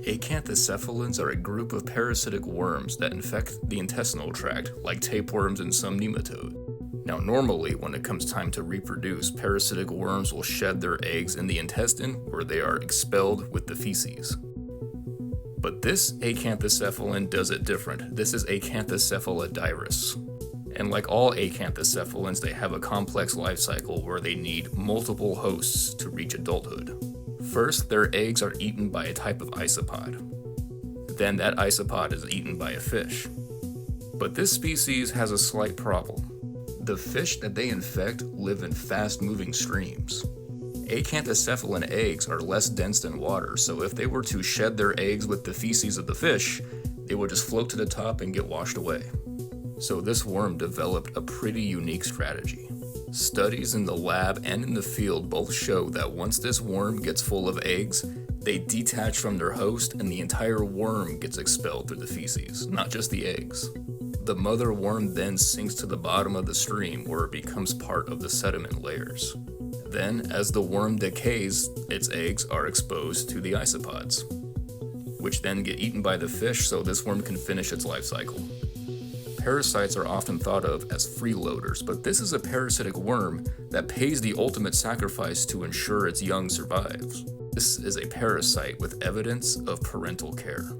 Acanthocephalans are a group of parasitic worms that infect the intestinal tract, like tapeworms and some nematodes. Now, normally, when it comes time to reproduce, parasitic worms will shed their eggs in the intestine, where they are expelled with the feces. But this acanthocephalan does it different. This is Acanthocephalodyrus. And like all acanthocephalans, they have a complex life cycle where they need multiple hosts to reach adulthood. First, their eggs are eaten by a type of isopod. Then that isopod is eaten by a fish. But this species has a slight problem. The fish that they infect live in fast-moving streams. Acanthocephalan eggs are less dense than water, so if they were to shed their eggs with the feces of the fish, they would just float to the top and get washed away. So this worm developed a pretty unique strategy. Studies in the lab and in the field both show that once this worm gets full of eggs, they detach from their host and the entire worm gets expelled through the feces, not just the eggs. The mother worm then sinks to the bottom of the stream where it becomes part of the sediment layers. Then, as the worm decays, its eggs are exposed to the isopods, which then get eaten by the fish so this worm can finish its life cycle. Parasites are often thought of as freeloaders, but this is a parasitic worm that pays the ultimate sacrifice to ensure its young survives. This is a parasite with evidence of parental care.